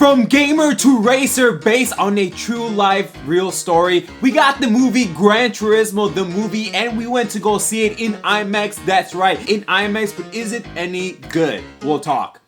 From gamer to racer, based on a true life real story, we got the movie Gran Turismo, the movie, and we went to go see it in IMAX. That's right, in IMAX, but is it any good? We'll talk.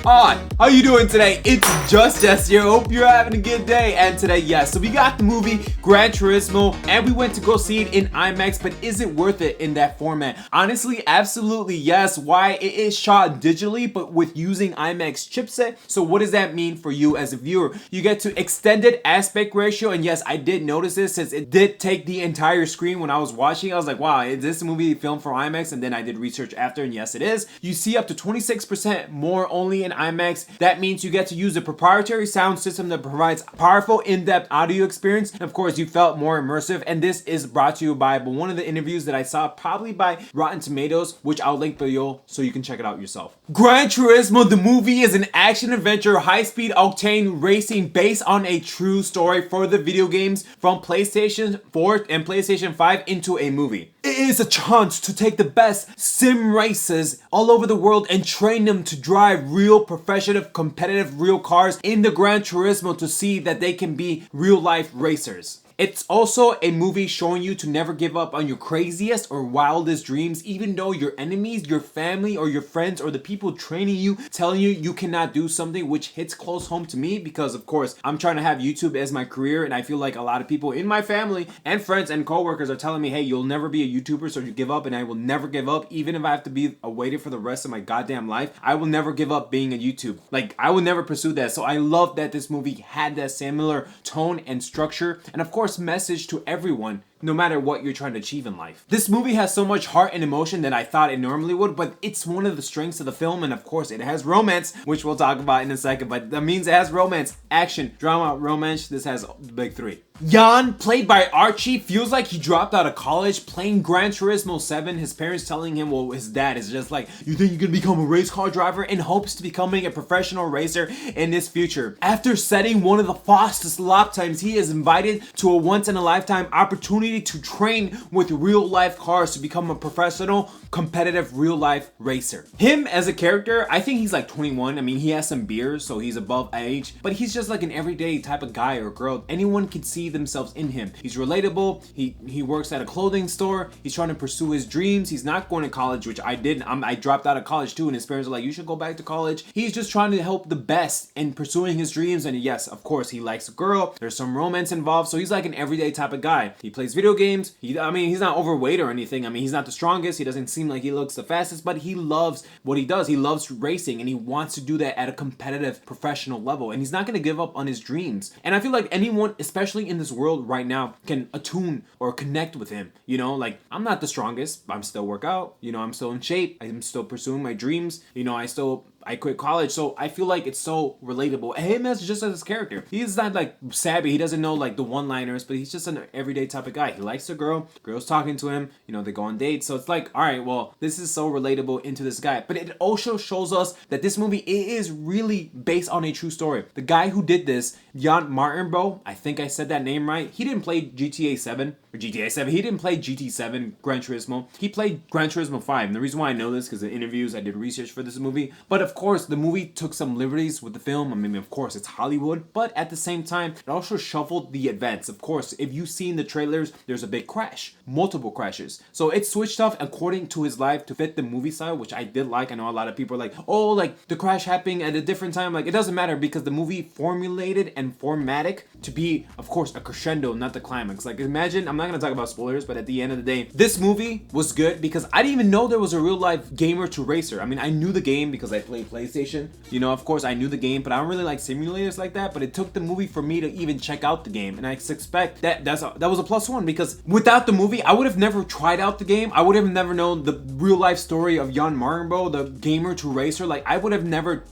Hi, how you doing today? It's just Jess here. Hope you're having a good day. And today, yes, so we got the movie Gran Turismo and we went to go see it in IMAX, but is it worth it in that format? Honestly, absolutely yes. Why? It is shot digitally, but with using IMAX chipset. So what does that mean for you as a viewer? You get to extended aspect ratio, and yes, I did notice this since it did take the entire screen when I was watching. I was like, wow, is this movie filmed for IMAX? And then I did research after, and yes, it is. You see up to 26% more only in IMAX. That means you get to use a proprietary sound system that provides powerful in-depth audio experience, and of course you felt more immersive. And this is brought to you by one of the interviews that I saw, probably by Rotten Tomatoes, which I'll link below so you can check it out yourself. Gran Turismo the movie is an action adventure high-speed octane racing based on a true story for the video games from PlayStation 4 and PlayStation 5 into a movie. It is a chance to take the best sim racers all over the world and train them to drive real professional competitive real cars in the Gran Turismo to see that they can be real life racers. It's also a movie showing you to never give up on your craziest or wildest dreams, even though your enemies, your family, or your friends, or the people training you, telling you you cannot do something, which hits close home to me because, of course, I'm trying to have YouTube as my career, and I feel like a lot of people in my family and friends and coworkers are telling me, hey, you'll never be a YouTuber, so you give up, and I will never give up, even if I have to be a waiter for the rest of my goddamn life. I will never give up being a YouTube. Like, I will never pursue that. So I love that this movie had that similar tone and structure, and of course, message to everyone, no matter what you're trying to achieve in life. This movie has so much heart and emotion than I thought it normally would, but it's one of the strengths of the film, and of course it has romance, which we'll talk about in a second, but that means it has romance, action, drama, romance. This has the big three. Jan, played by Archie, feels like he dropped out of college playing Gran Turismo 7. His parents telling him, well, his dad is just like, you think you're gonna become a race car driver, in hopes to becoming a professional racer in this future. After setting one of the fastest lap times, he is invited to a once-in-a-lifetime opportunity to train with real-life cars to become a professional, competitive, real-life racer. Him as a character, I think he's like 21. I mean, he has some beers, so he's above age, but he's just like an everyday type of guy or girl. Anyone can see themselves in him. He's relatable. He works at a clothing store. He's trying to pursue his dreams. He's not going to college, which I didn't. I dropped out of college too, and his parents are like, you should go back to college. He's just trying to help the best in pursuing his dreams, and yes, of course, he likes a girl. There's some romance involved, so he's like an everyday type of guy. He plays video games. I mean, he's not overweight or anything. I mean, he's not the strongest. He doesn't seem like he looks the fastest, but he loves what he does. He loves racing, and he wants to do that at a competitive, professional level, and he's not going to give up on his dreams. And I feel like anyone, especially in this world right now, can attune or connect with him. You know, like, I'm not the strongest, but I'm still work out. You know, I'm still in shape. I'm still pursuing my dreams. You know, I quit college, so I feel like it's so relatable. Him as just as his character. He's not like savvy. He doesn't know like the one-liners, but he's just an everyday type of guy. He likes a girl. Girl's talking to him. You know, they go on dates. So it's like, all right, well, this is so relatable into this guy. But it also shows us that this movie is really based on a true story. The guy who did this, Jan Martinbro, I think I said that name right. He didn't play GTA 7 or GTA 7. He didn't play GT7 Gran Turismo. He played Gran Turismo 5. And the reason why I know this because in interviews I did research for this movie. But of course, the movie took some liberties with the film. I mean, of course, it's Hollywood, but at the same time, it also shuffled the events. Of course, if you've seen the trailers, there's a big crash, multiple crashes. So it switched off according to his life to fit the movie style, which I did like. I know a lot of people are like, oh, like the crash happening at a different time. Like, it doesn't matter because the movie formulated and formatic to be, of course, a crescendo, not the climax. Like, imagine, I'm not going to talk about spoilers, but at the end of the day, this movie was good because I didn't even know there was a real life gamer to racer. I mean, I knew the game because I played PlayStation. You know, of course, I knew the game, but I don't really like simulators like that. But it took the movie for me to even check out the game, and I suspect that that was a +1 because without the movie, I would have never tried out the game. I would have never known the real life story of Jan Martinbro, the gamer to racer. Like, I would have never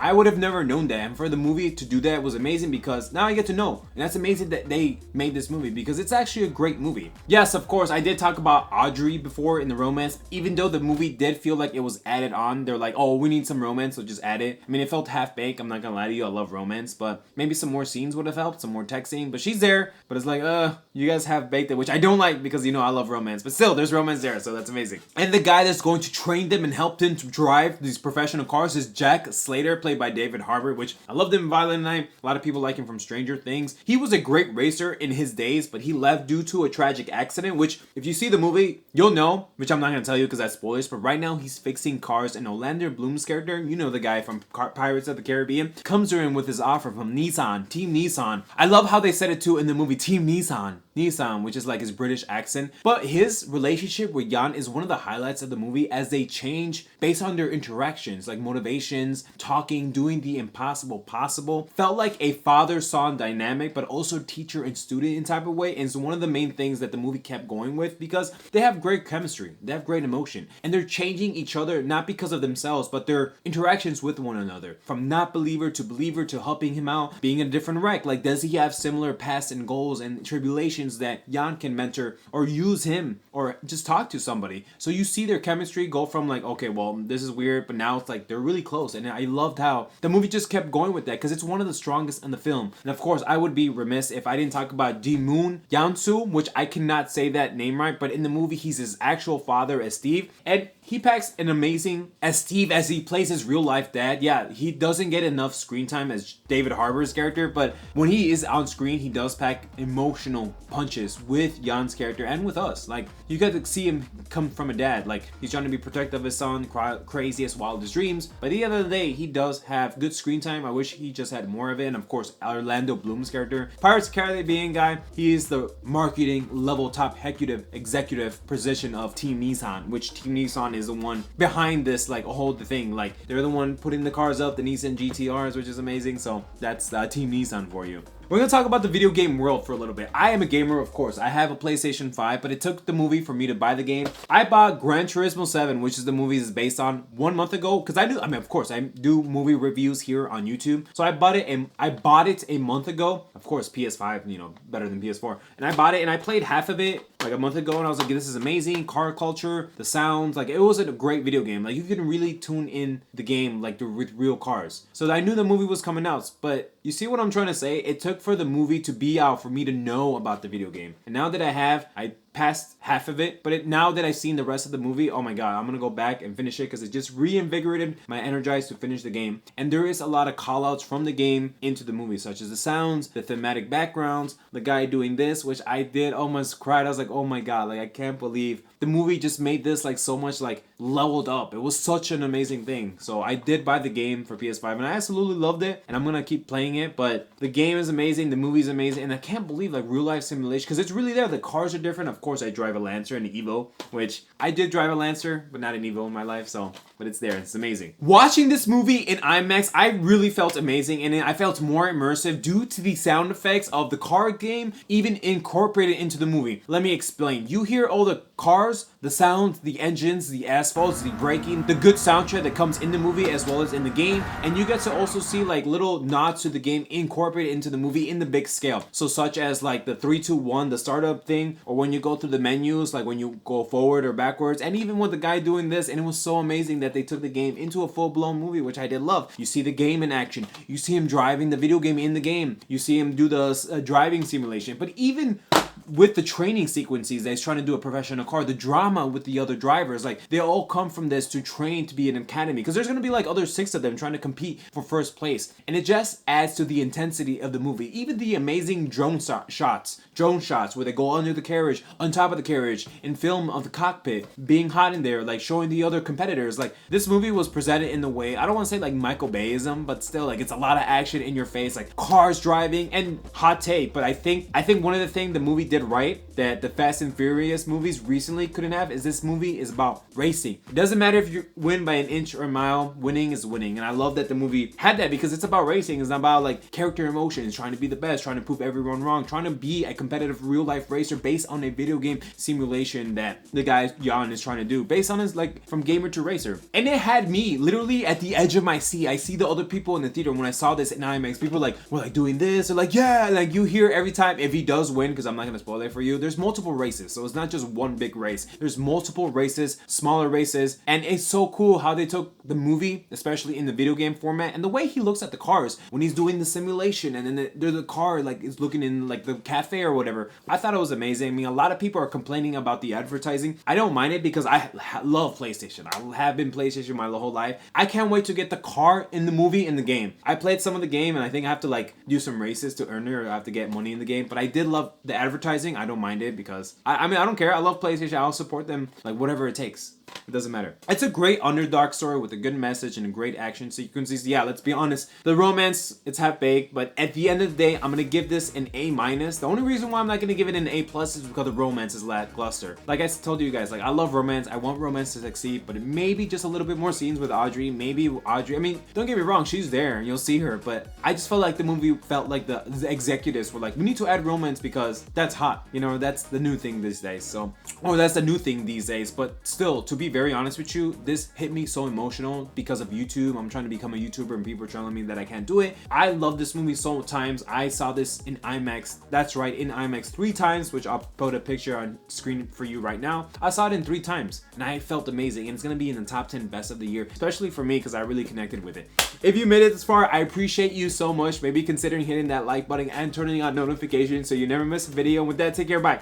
known that. And for the movie to do that was amazing because now I get to know, and that's amazing that they made this movie because it's actually a great movie. Yes, of course, I did talk about Audrey before in the romance. Even though the movie did feel like it was added on, they're like, oh, we need some romance, so just add it. I mean, it felt half-baked, I'm not gonna lie to you, I love romance, but maybe some more scenes would have helped, some more texting, but she's there, but it's like, you guys have baked it, which I don't like because, you know, I love romance, but still, there's romance there, so that's amazing. And the guy that's going to train them and help them to drive these professional cars is Jack Slater, played by David Harbour, which I loved him in Violent Night. A lot of people like him from Stranger Things. He was a great racer in his days, but he left due to a tragic accident, which if you see the movie, you'll know, which I'm not going to tell you because that's spoilers, but right now he's fixing cars, and Orlando Bloom's character, you know, the guy from Pirates of the Caribbean, comes to him with his offer from Nissan, Team Nissan. I love how they said it too in the movie, Team Nissan, which is like his British accent, but his relationship with Jan is one of the highlights of the movie as they change based on their interactions, like motivations, talking, doing the impossible possible. Felt like a father-son dynamic, but also teacher and student in type of way, and it's one of the main things that the movie kept going with because they have great chemistry, they have great emotion, and they're changing each other not because of themselves, but their interactions with one another. From not believer to helping him out, being in a different wreck. Like, does he have similar past and goals and tribulations that Jan can mentor or use him or just talk to somebody? So you see their chemistry go from like, okay, well, this is weird, but now it's like they're really close. And I loved how the movie just kept going with that because it's one of the strongest in the film. And of course, I would be remiss if I didn't talk about Ji-moon Yansu, which I cannot say that name right, but in the movie, he's his actual father as Steve. And he packs an amazing as Steve as he plays his real life dad. Yeah, he doesn't get enough screen time as David Harbour's character, but when he is on screen, he does pack emotional punches with Jan's character and with us. Like, you get to see him come from a dad. Like, he's trying to be protective of his son, craziest, wildest dreams. By the end of the day, he does have good screen time. I wish he just had more of it. And of course, Orlando Bloom's character, Pirates of the Caribbean guy, he is the marketing level top executive position of Team Nissan, which Team Nissan is the one behind this, like, whole thing. Like, they're the one putting the cars up, the Nissan GTRs, which is amazing. So that's Team Nissan for you. We're gonna talk about the video game world for a little bit. I am a gamer, of course. I have a PlayStation 5, but it took the movie for me to buy the game. I bought Gran Turismo 7, which is the movie is based on, 1 month ago, because I mean, of course, I do movie reviews here on YouTube. So I bought it a month ago. Of course, PS5, you know, better than PS4. And I bought it and I played half of it like a month ago, and I was like, this is amazing. Car culture, the sounds, like, it was a great video game. Like, you can really tune in the game like with real cars. So I knew the movie was coming out, but you see what I'm trying to say? It took for the movie to be out for me to know about the video game. And now that I passed half of it, but now that I've seen the rest of the movie, oh my god, I'm gonna go back and finish it because it just reinvigorated my energize to finish the game. And there is a lot of call outs from the game into the movie, such as the sounds, the thematic backgrounds, the guy doing this, which I did almost cried. I was like, oh my god, like, I can't believe the movie just made this like so much like leveled up. It was such an amazing thing. So I did buy the game for PS5 and I absolutely loved it, and I'm gonna keep playing it. But the game is amazing, the movie's amazing, and I can't believe like real life simulation, because it's really there. The cars are different. Of course, I drive a Lancer and an Evo, which I did drive a Lancer, but not an Evo in my life. So, but it's there. It's amazing. Watching this movie in IMAX, I really felt amazing, and I felt more immersive due to the sound effects of the car game, even incorporated into the movie. Let me explain. You hear all the cars, the sounds, the engines, the asphalts, the braking, the good soundtrack that comes in the movie as well as in the game, and you get to also see like little nods to the game incorporated into the movie in the big scale. So such as like the 3, 2, 1, the startup thing, or when you go through the menus, like when you go forward or backwards, and even with the guy doing this, and it was so amazing that they took the game into a full-blown movie, which I did love. You see the game in action, you see him driving the video game in the game, you see him do the driving simulation, but even with the training sequences that he's trying to do a professional car, the drama with the other drivers, like they all come from this to train to be an academy, because there's going to be like other 6 of them trying to compete for first place, and it just adds to the intensity of the movie. Even the amazing drone shots where they go under the carriage, on top of the carriage, and film of the cockpit being hot in there, like showing the other competitors. Like, this movie was presented in the way, I don't want to say like Michael Bayism, but still, like, it's a lot of action in your face, like cars driving, and hot take, but I think one of the things the movie did right that the Fast and Furious movies recently couldn't have is this movie is about racing. It doesn't matter if you win by an inch or a mile, winning is winning. And I love that the movie had that, because it's about racing. It's not about like character emotions, trying to be the best, trying to prove everyone wrong, trying to be a competitive real life racer based on a video game simulation that the guy Jan is trying to do, based on his like from gamer to racer. And it had me literally at the edge of my seat. I see the other people in the theater when I saw this in IMAX, people were like doing this, or like, yeah, like you hear every time if he does win, because I'm not gonna spoil spoil it for you. There's multiple races, so it's not just one big race. There's multiple races, smaller races, and it's so cool how they took the movie, especially in the video game format, and the way he looks at the cars when he's doing the simulation, and then the car like is looking in like the cafe or whatever. I thought it was amazing. I mean, a lot of people are complaining about the advertising. I don't mind it because I love PlayStation. I have been PlayStation my whole life. I can't wait to get the car in the movie in the game. I played some of the game, and I think I have to like do some races to earn it, or I have to get money in the game. But I did love the advertising. I don't mind it because I mean, I don't care. I love PlayStation. I'll support them like whatever it takes. It doesn't matter. It's a great underdog story with a good message and a great action sequences. Yeah, let's be honest. The romance, it's half-baked, but at the end of the day, I'm gonna give this an A-. The only reason why I'm not gonna give it an A+ is because the romance is lackluster. Like I told you guys, like I love romance. I want romance to succeed, but maybe just a little bit more scenes with Audrey. Maybe Audrey, I mean, don't get me wrong, she's there and you'll see her, but I just felt like the movie felt like the executives were like, we need to add romance because that's hot. You know, that's the new thing these days. So, or that's the new thing these days, but still, to be very honest with you, this hit me so emotional because of YouTube. I'm trying to become a YouTuber and people are telling me that I can't do it. I love this movie so many times. I saw this in IMAX. That's right, in IMAX 3 times, which I'll put a picture on screen for you right now. I saw it in 3 times and I felt amazing, and it's gonna be in the top 10 best of the year, especially for me because I really connected with it. If you made it this far, I appreciate you so much. Maybe considering hitting that like button and turning on notifications so you never miss a video. And with that, take care, bye.